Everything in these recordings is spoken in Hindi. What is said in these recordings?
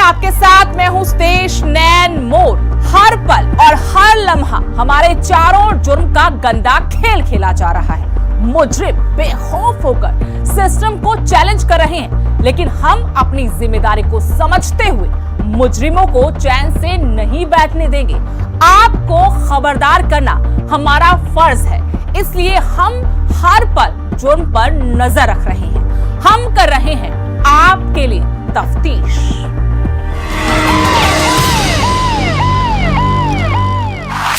आपके साथ मैं हूं स्टेश नैन मोर। हर पल और हर लम्हा हमारे चारों जुर्म का गंदा खेल खेला जा रहा है। मुजरिम बेखौफ होकर सिस्टम को चैलेंज कर रहे हैं, लेकिन हम अपनी जिम्मेदारी को समझते हुए मुजरिमों को चैन से नहीं बैठने देंगे। आपको खबरदार करना हमारा फर्ज है, इसलिए हम हर पल जुर्म पर नजर रख रहे हैं। हम कर रहे हैं आपके लिए तफ्तीश।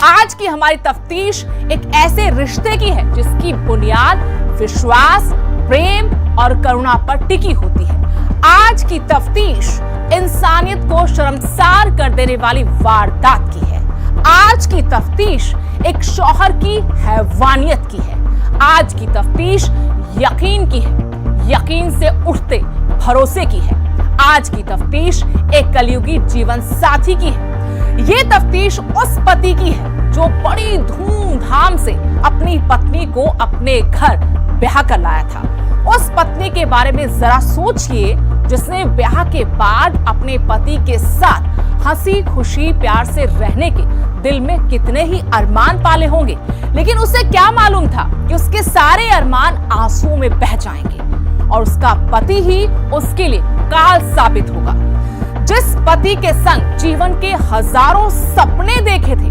आज की हमारी तफ्तीश एक ऐसे रिश्ते की है जिसकी बुनियाद विश्वास, प्रेम और करुणा पर टिकी होती है। आज की तफ्तीश इंसानियत को शर्मसार कर देने वाली वारदात की है। आज की तफ्तीश एक शौहर की हैवानियत की है। आज की तफ्तीश यकीन की है, यकीन से उठते भरोसे की है। आज की तफ्तीश एक कलयुगी जीवन साथी की है। ये तफ्तीश उस पति की है जो बड़ी धूमधाम से अपनी पत्नी को अपने घर ब्याह कर लाया था। उस पत्नी के बारे में जरा सोचिए जिसने ब्याह के बाद अपने पति के साथ हंसी खुशी प्यार से रहने के दिल में कितने ही अरमान पाले होंगे, लेकिन उसे क्या मालूम था कि उसके सारे अरमान आंसुओं में बह जाएंगे और उसका पति ही उसके लिए काल साबित होगा। जिस पति के संग जीवन के हजारों सपने देखे थे,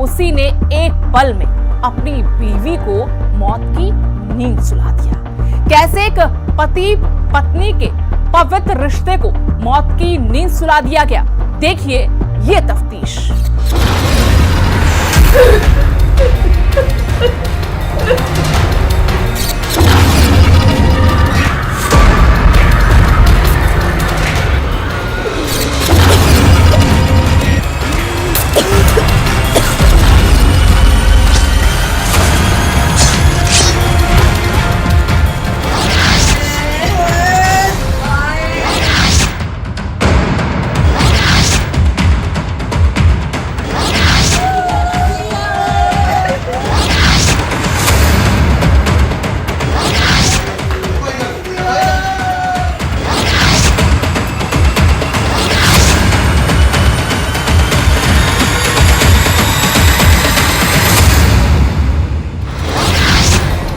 उसी ने एक पल में अपनी बीवी को मौत की नींद सुला दिया। कैसे एक पति पत्नी के पवित्र रिश्ते को मौत की नींद सुला दिया गया, देखिए ये तफ्तीश।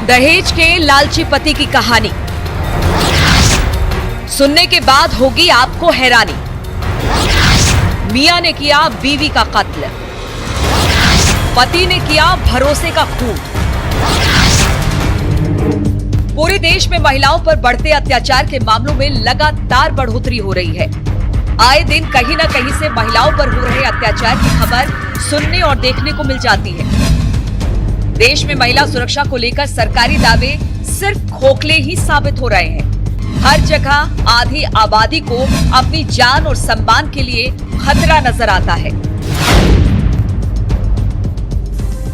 दहेज के लालची पति की कहानी सुनने के बाद होगी आपको हैरानी। मियां ने किया बीवी का कत्ल, पति ने किया भरोसे का खून। पूरे देश में महिलाओं पर बढ़ते अत्याचार के मामलों में लगातार बढ़ोतरी हो रही है। आए दिन कहीं न कहीं से महिलाओं पर हो रहे अत्याचार की खबर सुनने और देखने को मिल जाती है। देश में महिला सुरक्षा को लेकर सरकारी दावे सिर्फ खोखले ही साबित हो रहे हैं। हर जगह आधी आबादी को अपनी जान और सम्मान के लिए खतरा नजर आता है।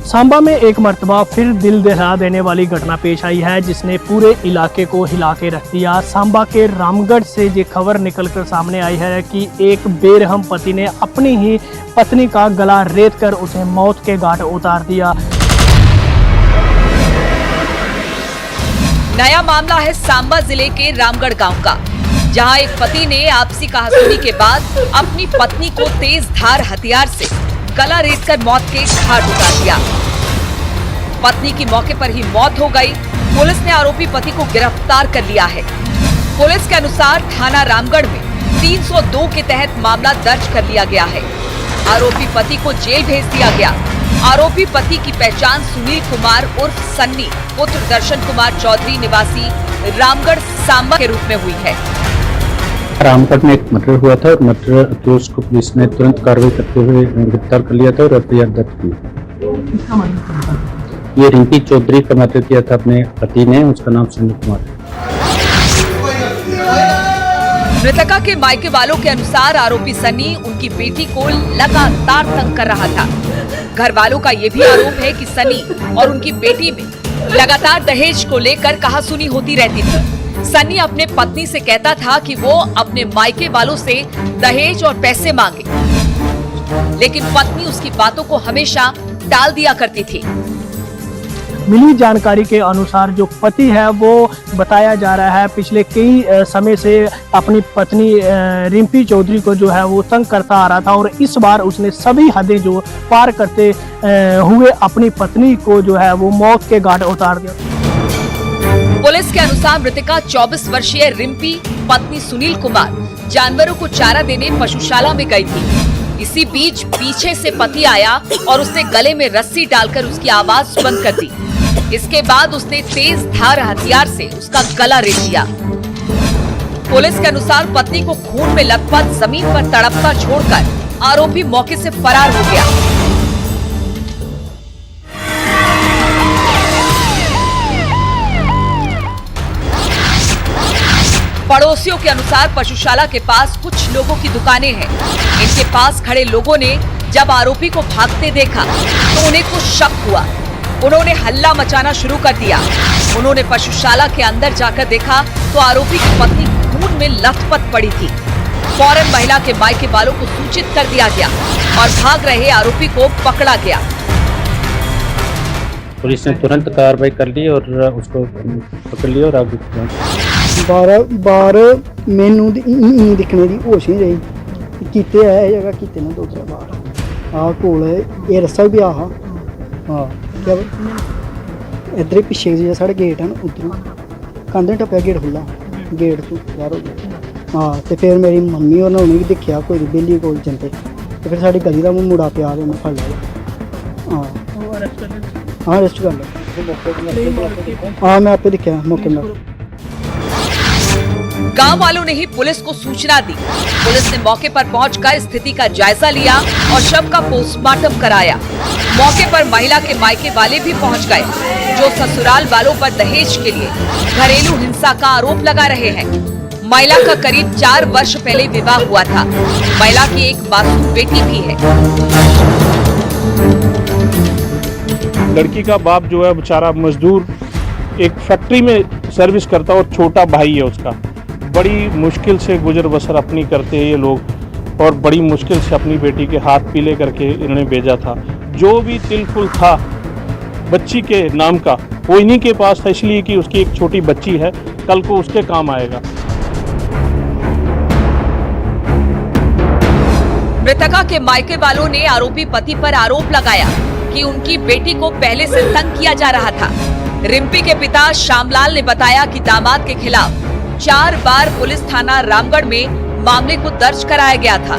सांबा में एक मर्तबा फिर दिल दहला देने वाली घटना पेश आई है जिसने पूरे इलाके को हिला के रख दिया। सांबा के रामगढ़ से ये खबर निकलकर सामने आई है कि एक बेरहम पति ने अपनी ही पत्नी का गला रेत कर उसे मौत के घाट उतार दिया। नया मामला है सांबा जिले के रामगढ़ गांव का, जहां एक पति ने आपसी कहासुनी के बाद अपनी पत्नी को तेज धार हथियार से गला रेतकर मौत के घाट उतार दिया। पत्नी की मौके पर ही मौत हो गई। पुलिस ने आरोपी पति को गिरफ्तार कर लिया है। पुलिस के अनुसार थाना रामगढ़ में 302 के तहत मामला दर्ज कर लिया गया है। आरोपी पति को जेल भेज दिया गया। आरोपी पति की पहचान सुनील कुमार उर्फ सन्नी पुत्र दर्शन कुमार चौधरी निवासी रामगढ़ सांबा के रूप में हुई है। रामगढ़ में एक मर्डर हुआ था और मर्डर अक्यूज को पुलिस ने तुरंत कार्रवाई करते हुए गिरफ्तार कर लिया था और एफआईआर दर्ज की। ये रिंकी चौधरी का मर्डर किया था अपने पति ने, उसका नाम सुनील कुमार है। मृतका के मायके वालों के अनुसार आरोपी सन्नी उनकी बेटी को लगातार तंग कर रहा था। घर वालों का ये भी आरोप है कि सन्नी और उनकी बेटी में लगातार दहेज को लेकर कहासुनी होती रहती थी। सन्नी अपने पत्नी से कहता था कि वो अपने मायके वालों से दहेज और पैसे मांगे, लेकिन पत्नी उसकी बातों को हमेशा टाल दिया करती थी। मिली जानकारी के अनुसार जो पति है वो बताया जा रहा है पिछले कई समय से अपनी पत्नी रिम्पी चौधरी को जो है वो तंग करता आ रहा था और इस बार उसने सभी हदें जो पार करते हुए अपनी पत्नी को जो है वो मौत के घाट उतार दिया। पुलिस के अनुसार मृतका 24 वर्षीय रिम्पी पत्नी सुनील कुमार जानवरों को चारा देने पशुशाला में गई थी। इसी बीच पीछे से पति आया और उसने गले में रस्सी डालकर उसकी आवाज बंद कर दी। इसके बाद उसने तेज धार हथियार से उसका गला रेत दिया। पुलिस के अनुसार पत्नी को खून में लथपथ जमीन पर तड़पता छोड़कर आरोपी मौके से फरार हो गया। पड़ोसियों के अनुसार पशुशाला के पास कुछ लोगों की दुकानें हैं। इनके पास खड़े लोगों ने जब आरोपी को भागते देखा तो उन्हें कुछ शक हुआ। उन्होंने हल्ला मचाना शुरू कर दिया। उन्होंने पशुशाला के अंदर जाकर देखा तो आरोपी की पत्नी खून में लथपथ पड़ी थी। फौरन महिला के मायके वालों को सूचित कर दिया गया और भाग रहे आरोपी को पकड़ा गया। पुलिस ने तुरंत कार्रवाई कर ली और उसको पकड़ लिया और आगे 12 मैनू दिखने की होश नहीं रही कीते है ये जगह कीते ना 2-3 बार आ कोल ये रस्सा भी आ हाँ क्या इधर पिछे जो साढ़े गेट हैं उधर कंध टप्पया गेट खुला गेट तो बाहर हो गया हाँ तो फिर मेरी मम्मी और उन्हें भी दिखा कोई बेली कोल जंदे तो फिर साड़ी गली का मुड़ा प्या मैं फड़ लिया हाँ अरेस्ट कर लिया हाँ मैं आपे दिखा मौके में। गांव वालों ने ही पुलिस को सूचना दी। पुलिस ने मौके पर पहुंचकर स्थिति का जायजा लिया और शव का पोस्टमार्टम कराया। मौके पर महिला के मायके वाले भी पहुंच गए, जो ससुराल वालों पर दहेज के लिए घरेलू हिंसा का आरोप लगा रहे हैं। महिला का करीब 4 वर्ष पहले विवाह हुआ था। महिला की एक मासूम बेटी भी है। लड़की का बाप जो है बेचारा मजदूर एक फैक्ट्री में सर्विस करता है और छोटा भाई है उसका। बड़ी मुश्किल से गुजर बसर अपनी करते हैं ये लोग और बड़ी मुश्किल से अपनी बेटी के हाथ पीले करके इन्होंने भेजा था। जो भी तिलफुल था बच्ची के नाम का वो इन्हीं के पास था, इसलिए कि उसकी एक छोटी बच्ची है, कल को उसके काम आएगा। मृतका के मायके वालों ने आरोपी पति पर आरोप लगाया कि उनकी बेटी को पहले से तंग किया जा रहा था। रिम्पी के पिता श्यामलाल ने बताया कि दामाद के खिलाफ 4 बार पुलिस थाना रामगढ़ में मामले को दर्ज कराया गया था,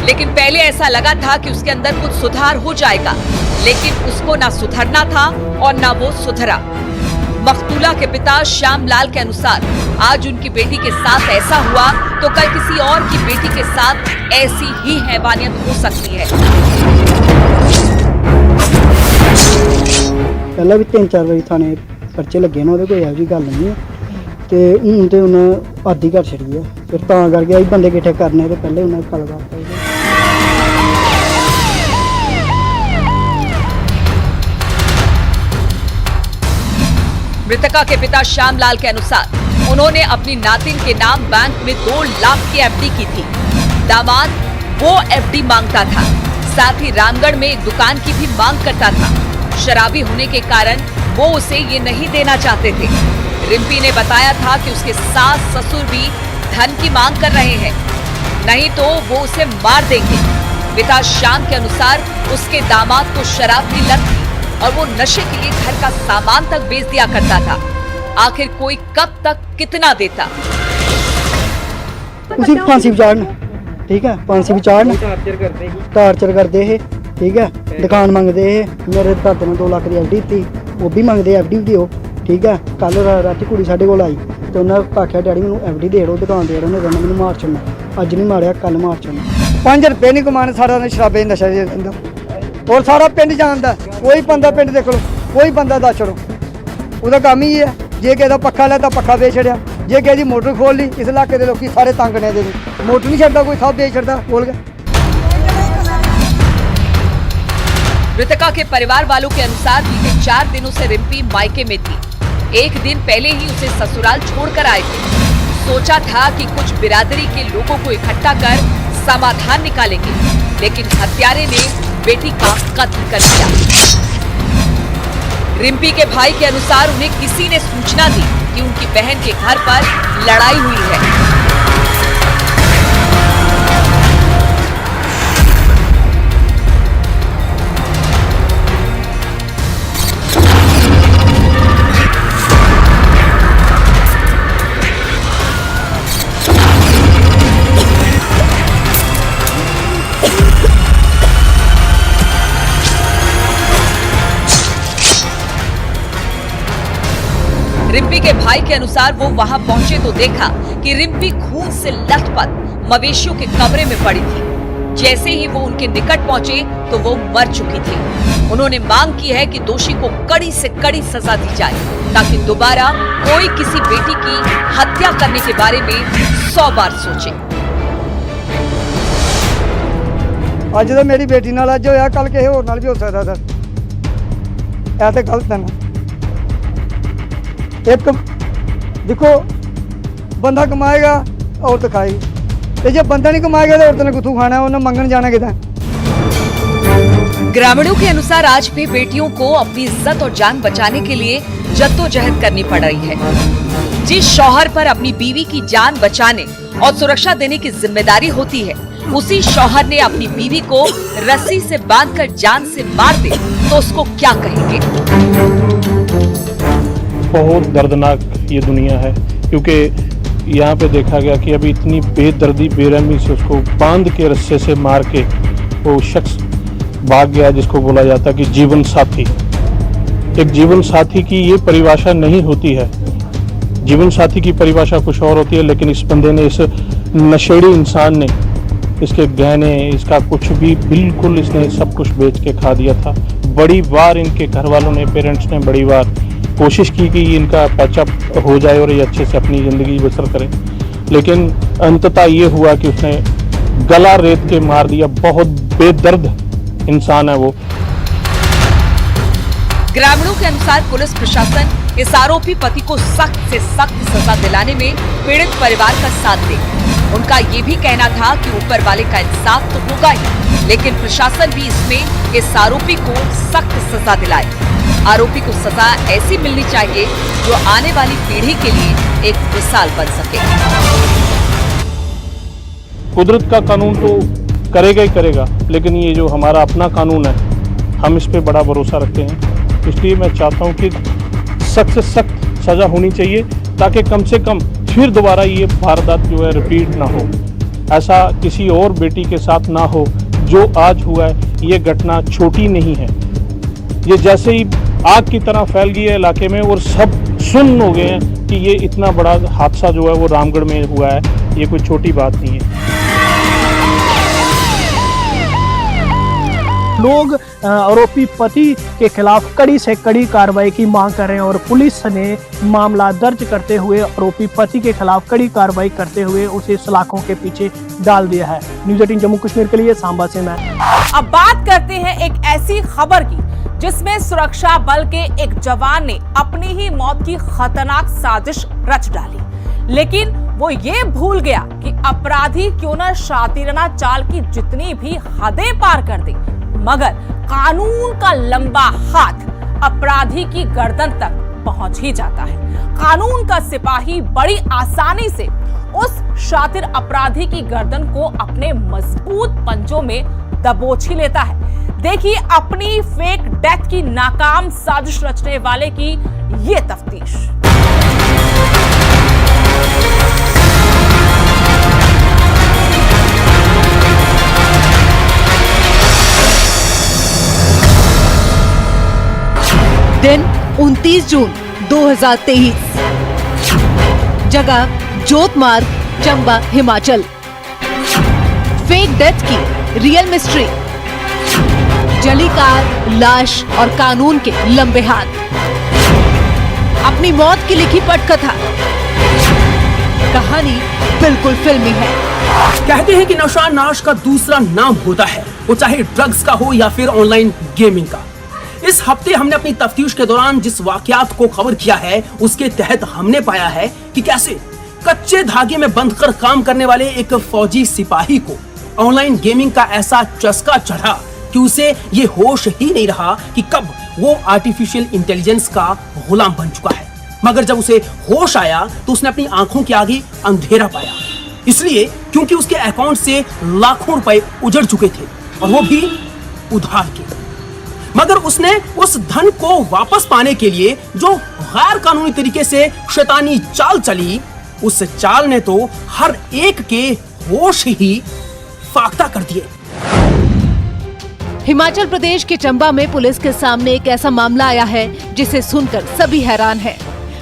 लेकिन पहले ऐसा लगा था कि उसके अंदर कुछ सुधार हो जाएगा, लेकिन उसको ना सुधरना था और ना वो सुधरा। मखतूला के पिता श्यामलाल के अनुसार आज उनकी बेटी के साथ ऐसा हुआ तो कल किसी और की बेटी के साथ ऐसी ही हैवानियत हो सकती है। पहला भी 3-4 वारी थाने पर्चे लगे ना कोई ऐसी गल नहीं है तो हूँ तो उन्हें आदि कर छड़ी है फिर करके अभी बंदे किट्ठे करने तो पहले उन्हें गल करता। मृतका के पिता श्यामलाल के अनुसार उन्होंने अपनी नातिन के नाम बैंक में 2 लाख की एफडी की थी। दामाद वो एफडी मांगता था, साथ ही रामगढ़ में एक दुकान की भी मांग करता था। शराबी होने के कारण वो उसे ये नहीं देना चाहते थे। रिम्पी ने बताया था कि उसके सास ससुर भी धन की मांग कर रहे हैं, नहीं तो वो उसे मार देंगे। पिता श्याम के अनुसार उसके दामाद को शराब की लत थी और वो नशे के लिए घर का सामान तक बेच दिया करता था। आखिर कोई कब तक कितना देता? उसी फांसी भी चाड़न, ठीक है, फांसी भी चाड़न, टार्चर करते है, ठीक है, दुकान मंगते है। मेरे दादे ने 2 लाख की एफडी थी, वो भी मंगते एफडी भी दिओ, ठीक है। कल रात कुड़ी साढ़े को आई तो उन्हें आख्या डैडी मैं एफडी दे दो, दुकान दे रहे कहना मैं मार छोड़ना, अज नहीं मारिया कल मार छोड़ना। 5 रुपये नहीं कमाने, सारा शराबे नशा देता और सारा पिंड जानता। कोई बंदा पिंड देख लो, कोई बंदा दस छोड़ो, उसका काम ही है। जे किसी पक्खा लेता पक्खा बेच छड़िया, जे किसी मोटर खोल ली, इस इलाके के लोग सारे तंग ने, मोटर नहीं छड़ता कोई, सब बेच छड़ता बोल के। मृतका के परिवार वालों के अनुसार बीते 4 दिनों से रिम्पी मायके में थी। एक दिन पहले ही उसे ससुराल छोड़कर आए थे। सोचा था कि कुछ बिरादरी के लोगों को इकट्ठा कर समाधान निकालेंगे, लेकिन हत्यारे ने बेटी का कत्ल कर दिया। रिम्पी के भाई के अनुसार उन्हें किसी ने सूचना दी कि उनकी बहन के घर पर लड़ाई हुई है। रिम्पी के भाई के अनुसार वो वहां पहुंचे तो देखा कि रिम्पी खून से लथपथ मवेशियों के कमरे में पड़ी थी। जैसे ही वो उनके निकट पहुंचे तो वो मर चुकी थी। उन्होंने मांग की है कि दोषी को कड़ी से कड़ी सजा दी जाए ताकि दोबारा कोई किसी बेटी की हत्या करने के बारे में 100 बार सोचे। ਅੱਜ ਤਾਂ ਮੇਰੀ ਬੇਟੀ ਨਾਲ ਅੱਜ ਹੋਇਆ, ਕੱਲ ਕਿਸੇ ਹੋਰ ਨਾਲ ਵੀ ਹੋ ਸਕਦਾ ਸਰ। ਇਹ ਤਾਂ ਗਲਤ ਹੈ ਨਾ। एक देखो बंदा कमाएगा औरत खाएगी, जब बंदा नहीं कमाएगा तो औरत ने कुछ खाना है, उन्हें मंगन जाना कितना। ग्रामीणों के अनुसार आज भी बेटियों को अपनी इज्जत और जान बचाने के लिए जद्दोजहद करनी पड़ रही है। जिस शौहर पर अपनी बीवी की जान बचाने और सुरक्षा देने की जिम्मेदारी होती है, उसी शौहर ने अपनी बीवी को रस्सी से बांधकर जान से मार दे तो उसको क्या कहेंगे। बहुत दर्दनाक ये दुनिया है, क्योंकि यहाँ पे देखा गया कि अभी इतनी बेदर्दी बेरहमी से उसको बांध के रस्से से मार के वो शख्स भाग गया, जिसको बोला जाता है कि जीवन साथी। एक जीवन साथी की ये परिभाषा नहीं होती है। जीवन साथी की परिभाषा कुछ और होती है, लेकिन इस बंदे ने, इस नशेड़ी इंसान ने इसके गहने, इसका कुछ भी, बिल्कुल इसने सब कुछ बेच के खा दिया था। बड़ी बार इनके घर वालों ने, पेरेंट्स ने बड़ी बार कोशिश की कि इनका पैचअप हो जाए और ये अच्छे से अपनी ज़िंदगी बसर करें, लेकिन अंततः ये हुआ कि उसने गला रेत के मार दिया। बहुत बेदर्द इंसान है वो। ग्रामीणों के अनुसार पुलिस प्रशासन इस आरोपी पति को सख्त से सख्त सजा दिलाने में पीड़ित परिवार का साथ दे। उनका ये भी कहना था कि ऊपर वाले का इंसाफ तो होगा ही, लेकिन प्रशासन भी इसमें इस आरोपी को सख्त सजा दिलाए। आरोपी को सजा ऐसी मिलनी चाहिए जो आने वाली पीढ़ी के लिए एक मिसाल बन सके। कुदरत का कानून तो करेगा ही करेगा, लेकिन ये जो हमारा अपना कानून है, हम इस पे बड़ा भरोसा रखते हैं। इसलिए मैं चाहता हूँ कि सख्त से सख्त सजा होनी चाहिए, ताकि कम से कम फिर दोबारा ये वारदात जो है रिपीट ना हो, ऐसा किसी और बेटी के साथ ना हो। जो आज हुआ है ये घटना छोटी नहीं है, ये जैसे ही आग की तरह फैल गई है इलाके में और सब सुन्न हो गए हैं कि ये इतना बड़ा हादसा जो है वो रामगढ़ में हुआ है, ये कोई छोटी बात नहीं है। लोग आरोपी पति के खिलाफ कड़ी से कड़ी कार्रवाई की मांग कर रहे हैं और पुलिस ने मामला दर्ज करते हुए आरोपी पति के खिलाफ कड़ी कार्रवाई करते हुए उसे सलाखों के पीछे डाल दिया है। न्यूज़ 18 जम्मू कश्मीर के लिए सांबा से मैं। अब बात करते हैं एक ऐसी खबर की जिसमें सुरक्षा बल के एक जवान ने अपनी ही मौत की खतरनाक साजिश रच डाली, लेकिन वो ये भूल गया कि अपराधी क्यों न शातिराना चाल की जितनी भी हदें पार कर दे, मगर कानून का लंबा हाथ अपराधी की गर्दन तक पहुंच ही जाता है। कानून का सिपाही बड़ी आसानी से उस शातिर अपराधी की गर्दन को अपने मजबूत पंजों में दबोच ही लेता है। देखिए अपनी फेक डेथ की नाकाम साजिश रचने वाले की ये तफ्तीश। दिन 29 जून 2023, जगह जोतमार्ग, चंबा, हिमाचल। फेक डेथ की रियल मिस्ट्री, जली कार, लाश और कानून के लंबे हाथ। अपनी मौत की लिखी पटकथा, कहानी बिल्कुल फिल्मी है। कहते हैं कि नशा नाश का दूसरा नाम होता है, वो चाहे ड्रग्स का हो या फिर ऑनलाइन गेमिंग का। इस हफ्ते हमने अपनी तफ्तीश के दौरान जिस वाकयात को कवर किया है, उसके तहत हमने पाया है कि कैसे कच्चे धागे में बंधकर काम करने वाले एक फौजी सिपाही को ऑनलाइन गेमिंग का ऐसा चस्का चढ़ा कि उसे ये होश ही नहीं रहा कि कब वो आर्टिफिशियल इंटेलिजेंस का गुलाम बन चुका है। मगर जब उसे होश आया तो उसने अपनी आंखों के आगे अंधेरा पाया, इसलिए क्योंकि उसके अकाउंट से लाखों रुपए उजड़ चुके थे और वो भी उधार के। मगर उसने उस धन को वापस पाने के लिए जो गैर कानूनी तरीके से शैतानी चाल चली, उस चाल ने तो हर एक के होश ही फाख्ता कर दिए। हिमाचल प्रदेश के चंबा में पुलिस के सामने एक ऐसा मामला आया है जिसे सुनकर सभी हैरान हैं।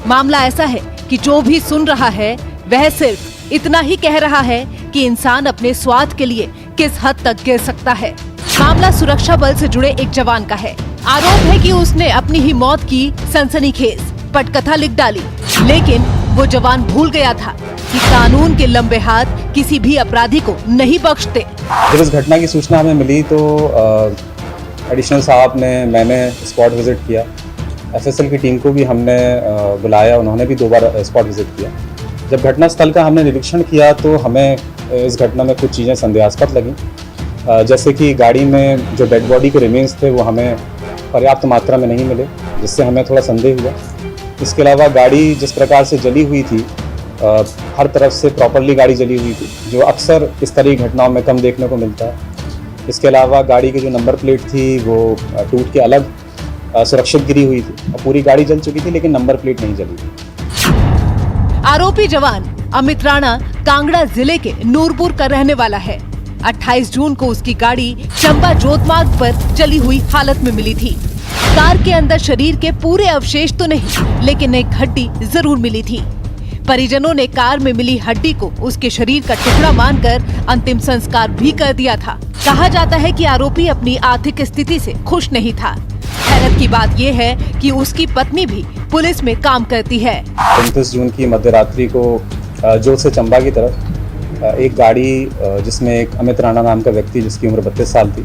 मामला ऐसा है कि जो भी सुन रहा है वह सिर्फ इतना ही कह रहा है कि इंसान अपने स्वार्थ के लिए किस हद तक गिर सकता है। मामला सुरक्षा बल से जुड़े एक जवान का है। आरोप है कि उसने अपनी ही मौत की सनसनीखेज पटकथा लिख डाली, लेकिन वो जवान भूल गया था कि कानून के लंबे हाथ किसी भी अपराधी को नहीं बख्शते। जब इस घटना की सूचना हमें मिली तो एडिशनल साहब ने, मैंने स्पॉट विजिट किया। एफएसएल की टीम को भी हमने बुलाया, उन्होंने भी 2 बार स्पॉट विजिट किया। जब घटना स्थल का हमने निरीक्षण किया तो हमें इस घटना में कुछ चीज़ें संदेहास्पद लगीं, जैसे कि गाड़ी में जो डेड बॉडी के रिमेन्स थे वो हमें पर्याप्त मात्रा में नहीं मिले, जिससे हमें थोड़ा संदेह हुआ। इसके अलावा गाड़ी जिस प्रकार से जली हुई थी, हर तरफ से प्रॉपरली गाड़ी जली हुई थी, जो अक्सर इस तरह की घटनाओं में कम देखने को मिलता है। इसके अलावा गाड़ी की जो नंबर प्लेट थी वो टूट के अलग सुरक्षित गिरी हुई थी और पूरी गाड़ी जल चुकी थी, लेकिन नंबर प्लेट नहीं जली थी। आरोपी जवान अमित राणा कांगड़ा जिले के नूरपुर का रहने वाला है। 28 जून को उसकी गाड़ी चंबा जोत मार्ग पर जली हुई हालत में मिली थी। कार के अंदर शरीर के पूरे अवशेष तो नहीं, लेकिन एक हड्डी जरूर मिली थी। परिजनों ने कार में मिली हड्डी को उसके शरीर का टुकड़ा मानकर अंतिम संस्कार भी कर दिया था। कहा जाता है कि आरोपी अपनी आर्थिक स्थिति से खुश नहीं था। हैरत की बात यह है कि उसकी पत्नी भी पुलिस में काम करती है। 29 जून की मध्यरात्रि को जोत से चंबा की तरफ एक गाड़ी जिसमें एक अमित राणा नाम का व्यक्ति, जिसकी उम्र 32 साल थी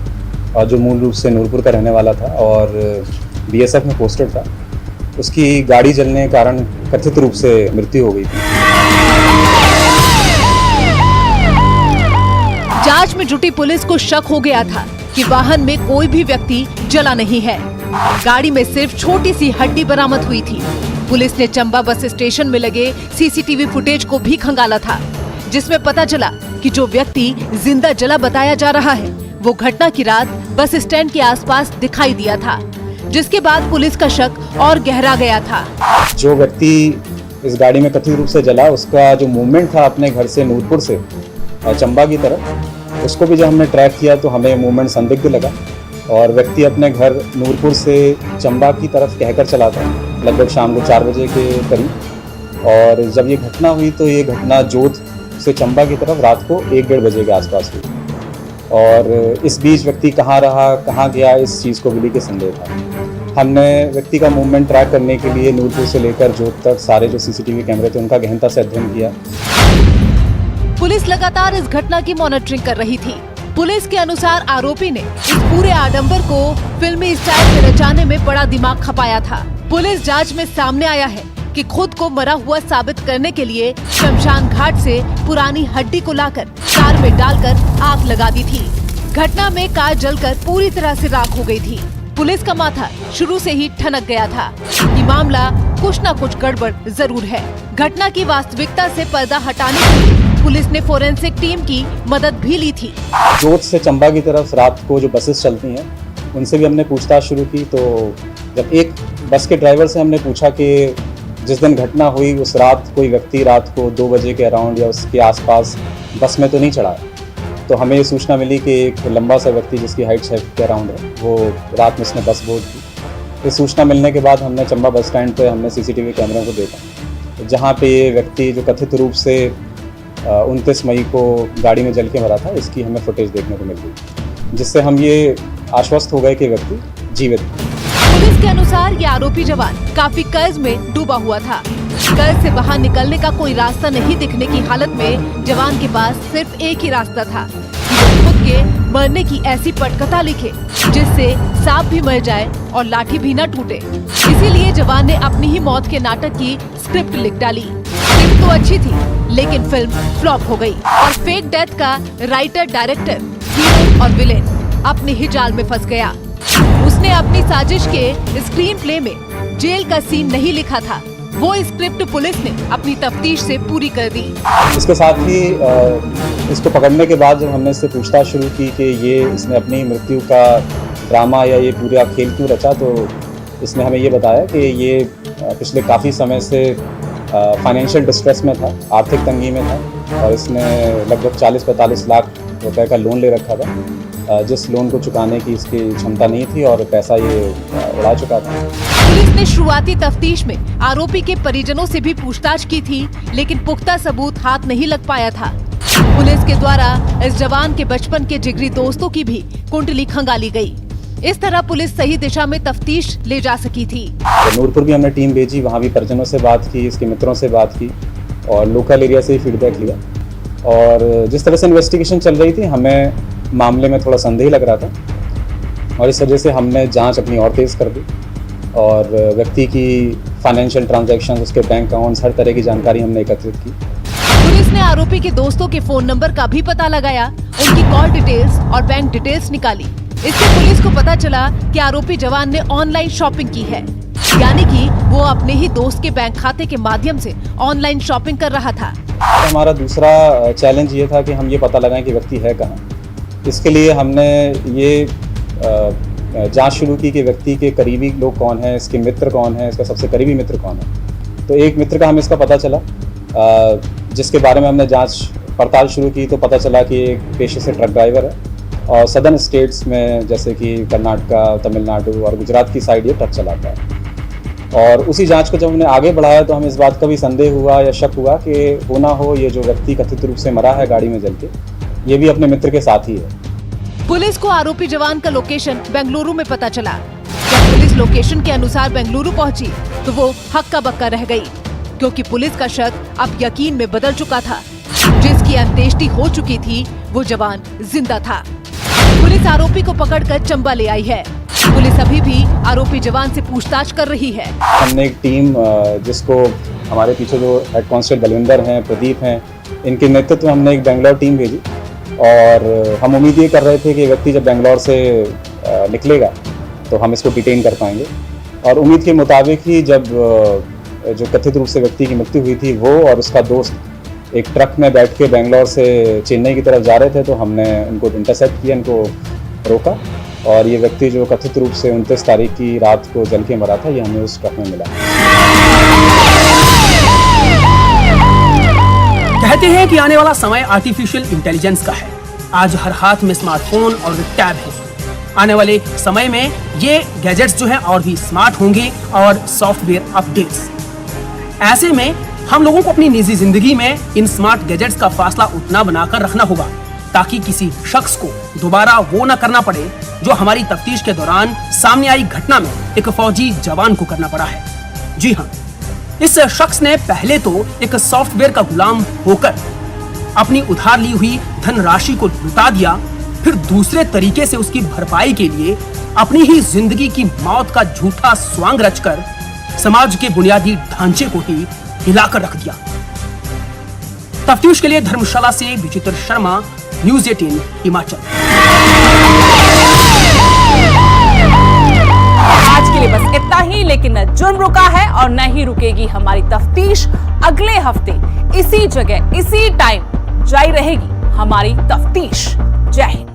और जो मूल रूप से नूरपुर का रहने वाला था और बीएसएफ में पोस्टेड था, उसकी गाड़ी जलने के कारण कथित रूप से मृत्यु हो गई थी। जांच में जुटी पुलिस को शक हो गया था कि वाहन में कोई भी व्यक्ति जला नहीं है। गाड़ी में सिर्फ छोटी सी हड्डी बरामद हुई थी। पुलिस ने चंबा बस स्टेशन में लगे सीसीटीवी फुटेज को भी खंगाला था, जिसमें पता चला कि जो व्यक्ति जिंदा जला बताया जा रहा है वो घटना की रात बस स्टैंड के आसपास दिखाई दिया था, जिसके बाद पुलिस का शक और गहरा गया था। जो व्यक्ति इस गाड़ी में कथित रूप से जला, उसका जो मूवमेंट था अपने घर से नूरपुर से चंबा की तरफ, उसको भी जब हमने ट्रैक किया तो हमें मूवमेंट संदिग्ध लगा और व्यक्ति अपने घर नूरपुर से चंबा की तरफ कहकर चला था लगभग शाम को 4 बजे के करीब। और जब ये घटना हुई तो ये घटना जोत से चंबा की तरफ रात को 1-1:30 बजे के आसपास हुई और इस बीच व्यक्ति कहाँ रहा, कहाँ गया, इस चीज़ को भी के संदेह था। हमने व्यक्ति का मूवमेंट ट्रैक करने के लिए नूरपुर से लेकर जोत तक सारे जो सीसीटीवी कैमरे थे उनका गहनता से अध्ययन किया। पुलिस लगातार इस घटना की मॉनिटरिंग कर रही थी। पुलिस के अनुसार आरोपी ने इस पूरे आडंबर को फिल्मी स्टाइल में रचाने में बड़ा दिमाग खपाया था। पुलिस जांच में सामने आया है कि खुद को मरा हुआ साबित करने के लिए शमशान घाट से पुरानी हड्डी को लाकर कार में डालकर आग लगा दी थी। घटना में कार जलकर पूरी तरह से राख हो गई थी। पुलिस का माथा शुरू से ही ठनक गया था कि मामला कुछ न कुछ गड़बड़ जरूर है। घटना की वास्तविकता से पर्दा हटाने के लिए पुलिस ने फोरेंसिक टीम की मदद भी ली थी। जोत से चंबा की तरफ रात को जो बसेस चलती हैं उनसे भी हमने पूछताछ शुरू की। तो जब एक बस के ड्राइवर से हमने पूछा कि जिस दिन घटना हुई उस रात कोई व्यक्ति रात को 2 बजे के अराउंड या उसके आसपास बस में तो नहीं चढ़ा, तो हमें ये सूचना मिली कि एक लंबा सा व्यक्ति जिसकी हाइट 6 के अराउंड है वो रात में उसने बस बोर्ड की। इस सूचना मिलने के बाद हमने चंबा बस स्टैंड पर हमने सीसीटीवी कैमरों को देखा, जहाँ पे ये व्यक्ति जो कथित रूप से 29 मई को गाड़ी में जल के मरा था, इसकी हमें फुटेज देखने को मिल गई, जिससे हम ये आश्वस्त हो गए कि व्यक्ति जीवित है। पुलिस के अनुसार ये आरोपी जवान काफी कर्ज में डूबा हुआ था। कर्ज से बाहर निकलने का कोई रास्ता नहीं दिखने की हालत में जवान के पास सिर्फ एक ही रास्ता था कि वो खुद के मरने की ऐसी पटकथा लिखे जिससे सांप भी मर जाए और लाठी भी न टूटे। इसीलिए जवान ने अपनी ही मौत के नाटक की स्क्रिप्ट लिख डाली। स्क्रिप्ट तो अच्छी थी, लेकिन फिल्म फ्लॉप हो गई और फेक डेथ का राइटर, डायरेक्टर, हीरो और विलेन अपने ही जाल में फंस गया। उसने अपनी साजिश के स्क्रीन प्ले में जेल का सीन नहीं लिखा था, वो स्क्रिप्ट पुलिस ने अपनी तफ्तीश से पूरी कर दी। इसके साथ ही इसको पकड़ने के बाद जब हमने इससे पूछताछ शुरू की कि इसने अपनी मृत्यु का ड्रामा या ये पूरा खेल क्यों रचा, तो इसने हमें ये बताया कि ये पिछले काफ़ी समय से फाइनेंशियल डिस्ट्रेस में था, आर्थिक तंगी में था और इसने लगभग 40-45 लाख रुपए का लोन ले रखा था, जिस लोन को चुकाने की इसकी क्षमता नहीं थी और पैसा ये उड़ा चुका था। पुलिस ने शुरुआती तफ्तीश में आरोपी के परिजनों से भी पूछताछ की थी, लेकिन पुख्ता सबूत हाथ नहीं लग पाया था। पुलिस के द्वारा इस जवान के बचपन के जिगरी दोस्तों की भी कुंडली खंगाली गई। इस तरह पुलिस सही दिशा में तफ्तीश ले जा सकी थी। तो नूरपुर भी हमने टीम भेजी, वहाँ भी परिजनों से बात की, इसके मित्रों से बात की और लोकल एरिया से ही फीडबैक लिया। और जिस तरह से इन्वेस्टिगेशन चल रही थी, हमें मामले में थोड़ा संदेह लग रहा था और इस वजह से हमने जांच अपनी और तेज़ कर दी और व्यक्ति की फाइनेंशियल ट्रांजैक्शन, उसके बैंक अकाउंट्स, हर तरह की जानकारी हमने एकत्रित की। पुलिस ने आरोपी के दोस्तों के फोन नंबर का भी पता लगाया, उनकी कॉल डिटेल्स और बैंक डिटेल्स निकाली। इससे पुलिस को पता चला कि आरोपी जवान ने ऑनलाइन शॉपिंग की है, यानी कि वो अपने ही दोस्त के बैंक खाते के माध्यम से ऑनलाइन शॉपिंग कर रहा था। हमारा दूसरा चैलेंज ये था कि हम ये पता लगाएं कि व्यक्ति है कहाँ। इसके लिए हमने ये जांच शुरू की कि व्यक्ति के करीबी लोग कौन हैं, इसके मित्र कौन हैं, इसका सबसे करीबी मित्र कौन है। तो एक मित्र का हमें इसका पता चला, जिसके बारे में हमने जांच पड़ताल शुरू की तो पता चला कि एक पेशे से ट्रक ड्राइवर है और सदर्न स्टेट्स में जैसे कि कर्नाटका, तमिलनाडु और गुजरात की साइड ये ट्रक चलाता है। और उसी जांच को जब हमने आगे बढ़ाया तो हमें इस बात का भी संदेह हुआ या शक हुआ कि हो ना हो ये जो व्यक्ति कथित रूप से मरा है गाड़ी में जल के, ये भी अपने मित्र के साथ ही है। पुलिस को आरोपी जवान का लोकेशन बेंगलुरु में पता चला। जब पुलिस लोकेशन के अनुसार बेंगलुरु पहुंची तो वो हक्का बक्का रह गई, क्योंकि पुलिस का शक अब यकीन में बदल चुका था। जिसकी अंत्येष्टि हो चुकी थी वो जवान जिंदा था। पुलिस आरोपी को पकड़कर चंबा ले आई है। पुलिस अभी भी आरोपी जवान से पूछताछ कर रही है। हमने एक टीम जिसको हमारे पीछे जो हेड कांस्टेबल बलविंदर हैं, प्रदीप हैं, इनके नेतृत्व में हमने एक बेंगलोर टीम भेजी और हम उम्मीद ये कर रहे थे कि व्यक्ति जब बेंगलोर से निकलेगा तो हम इसको डिटेन कर पाएंगे। और उम्मीद के मुताबिक ही जब जो कथित रूप से व्यक्ति की मृत्यु हुई थी, वो और उसका दोस्त एक ट्रक में बैठ के बेंगलोर से चेन्नई की तरफ जा रहे थे, तो हमने उनको इंटरसेप्ट किया, इनको रोका और ये व्यक्ति जो कथित रूप से 29 तारीख की रात को जल के मरा था, ये हमें उस ट्रक में मिला। कहते हैं कि आने वाला समय आर्टिफिशियल इंटेलिजेंस का है। आज हर हाथ में स्मार्टफोन और टैब है। आने वाले समय में ये गैजेट्स जो हैं और भी स्मार्ट होंगे और सॉफ्टवेयर अपडेट्स। ऐसे में हम लोगों को अपनी निजी जिंदगी में इन स्मार्ट गैजेट्स का फासला उतना बनाकर रखना होगा ताकि किसी शख्स को दोबारा वो न करना पड़े जो हमारी तफ्तीश के दौरान सामने आई घटना में एक फौजी जवान को करना पड़ा है। जी हाँ, इस शख्स ने पहले तो एक सॉफ्टवेयर का गुलाम होकर अपनी उधार ली हुई धनराशि को लुटा दिया, फिर दूसरे तरीके से उसकी भरपाई के लिए अपनी ही जिंदगी की मौत का झूठा स्वांग रचकर समाज के बुनियादी ढांचे को ही हिलाकर रख दिया। तफ्तीश के लिए धर्मशाला से विचित्र शर्मा, न्यूज़ 18 हिमाचल। आज के लिए बस इतना ही, लेकिन न जुर्म रुका है और न ही रुकेगी हमारी तफ्तीश। अगले हफ्ते इसी जगह इसी टाइम जारी रहेगी हमारी तफ्तीश। जय हिंद।